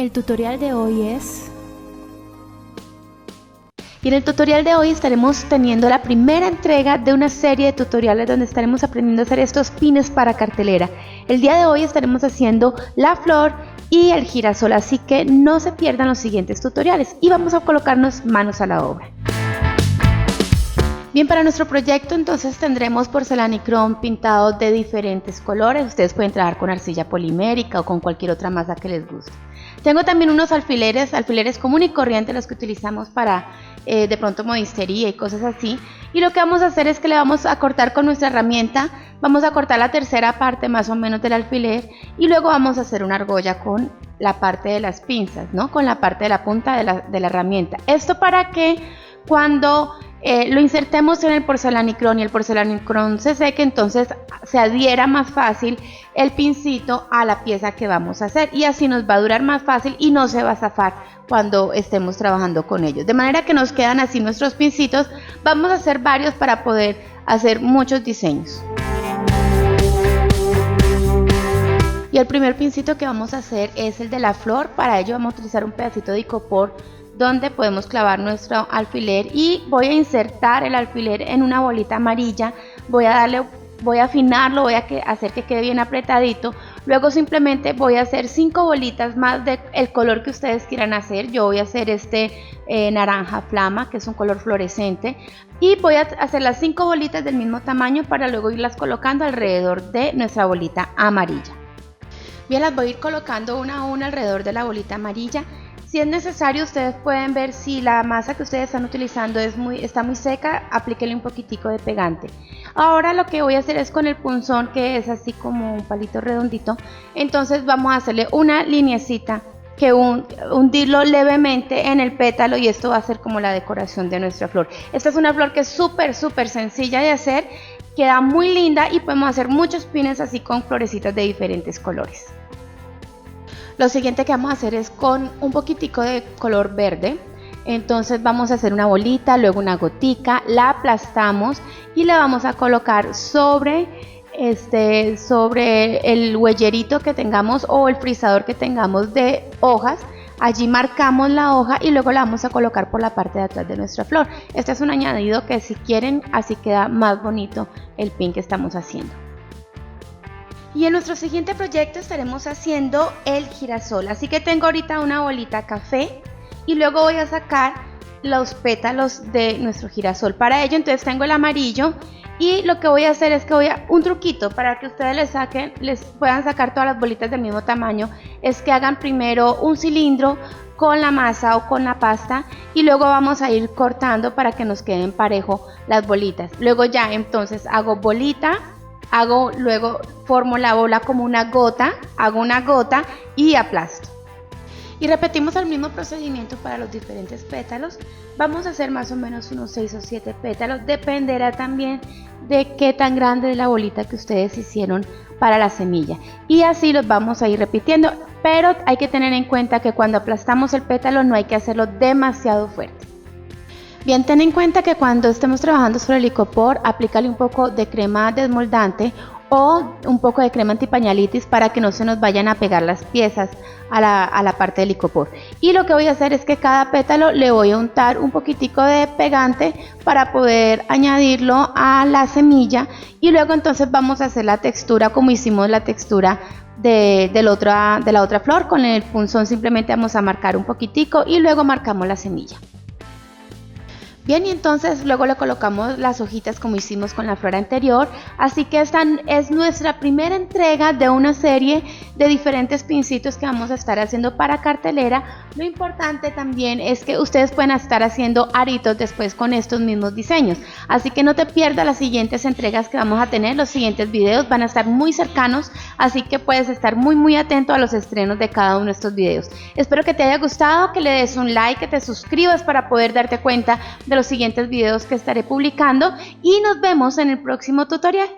El tutorial de hoy es... Y en el tutorial de hoy estaremos teniendo la primera entrega de una serie de tutoriales donde estaremos aprendiendo a hacer estos pines para cartelera. El día de hoy estaremos haciendo la flor y el girasol, así que no se pierdan los siguientes tutoriales y vamos a colocarnos manos a la obra. Bien, para nuestro proyecto entonces tendremos porcelanicrón pintado de diferentes colores. Ustedes pueden trabajar con arcilla polimérica o con cualquier otra masa que les guste. Tengo también unos alfileres común y corriente, los que utilizamos para de pronto modistería y cosas así. Y lo que vamos a hacer es que le vamos a cortar con nuestra herramienta, vamos a cortar la tercera parte más o menos del alfiler y luego vamos a hacer una argolla con la parte de las pinzas, ¿no? Con la parte de la punta de la herramienta. Esto para que cuando lo insertemos en el porcelanicrón y el porcelanicrón se seque, entonces se adhiera más fácil el pincito a la pieza que vamos a hacer y así nos va a durar más fácil y no se va a zafar cuando estemos trabajando con ellos. De manera que nos quedan así nuestros pincitos. Vamos a hacer varios para poder hacer muchos diseños. Y el primer pincito que vamos a hacer es el de la flor. Para ello vamos a utilizar un pedacito de icopor donde podemos clavar nuestro alfiler y voy a insertar el alfiler en una bolita amarilla. Voy a afinarlo, voy a hacer que quede bien apretadito. Luego simplemente voy a hacer 5 bolitas más del color que ustedes quieran hacer. Yo voy a hacer este naranja flama, que es un color fluorescente, y voy a hacer las 5 bolitas del mismo tamaño para luego irlas colocando alrededor de nuestra bolita amarilla. Bien, las voy a ir colocando una a una alrededor de la bolita amarilla. Si es necesario, ustedes pueden ver si la masa que ustedes están utilizando está muy seca, aplíquenle un poquitico de pegante. Ahora lo que voy a hacer es con el punzón, que es así como un palito redondito, entonces vamos a hacerle una lineecita, que hundirlo levemente en el pétalo, y esto va a ser como la decoración de nuestra flor. Esta es una flor que es súper sencilla de hacer, queda muy linda y podemos hacer muchos pines así con florecitas de diferentes colores. Lo siguiente que vamos a hacer es con un poquitico de color verde. Entonces vamos a hacer una bolita, luego una gotica, la aplastamos y la vamos a colocar sobre el huellerito que tengamos o el frizador que tengamos de hojas. Allí marcamos la hoja y luego la vamos a colocar por la parte de atrás de nuestra flor. Este es un añadido que si quieren, así queda más bonito el pin que estamos haciendo. Y en nuestro siguiente proyecto estaremos haciendo el girasol, así que tengo ahorita una bolita café y luego voy a sacar los pétalos de nuestro girasol. Para ello entonces tengo el amarillo y lo que voy a hacer es que un truquito para que ustedes les puedan sacar todas las bolitas del mismo tamaño, es que hagan primero un cilindro con la masa o con la pasta y luego vamos a ir cortando para que nos queden parejo las bolitas. Luego ya entonces hago bolita, luego formo la bola como una gota, hago una gota y aplasto. Y repetimos el mismo procedimiento para los diferentes pétalos. Vamos a hacer más o menos unos 6 o 7 pétalos, dependerá también de qué tan grande es la bolita que ustedes hicieron para la semilla. Y así los vamos a ir repitiendo, pero hay que tener en cuenta que cuando aplastamos el pétalo no hay que hacerlo demasiado fuerte. Bien, ten en cuenta que cuando estemos trabajando sobre el icopor, aplícale un poco de crema desmoldante o un poco de crema antipañalitis para que no se nos vayan a pegar las piezas a la parte del icopor. Y lo que voy a hacer es que cada pétalo le voy a untar un poquitico de pegante para poder añadirlo a la semilla y luego entonces vamos a hacer la textura como hicimos la textura de la otra flor. Con el punzón simplemente vamos a marcar un poquitico y luego marcamos la semilla. Bien, y entonces luego le colocamos las hojitas como hicimos con la flor anterior, así que esta es nuestra primera entrega de una serie de diferentes pincitos que vamos a estar haciendo para cartelera. Lo importante también es que ustedes pueden estar haciendo aritos después con estos mismos diseños, así que no te pierdas las siguientes entregas que vamos a tener. Los siguientes videos van a estar muy cercanos, así que puedes estar muy atento a los estrenos de cada uno de estos videos. Espero que te haya gustado, que le des un like, que te suscribas para poder darte cuenta de los siguientes videos que estaré publicando y nos vemos en el próximo tutorial.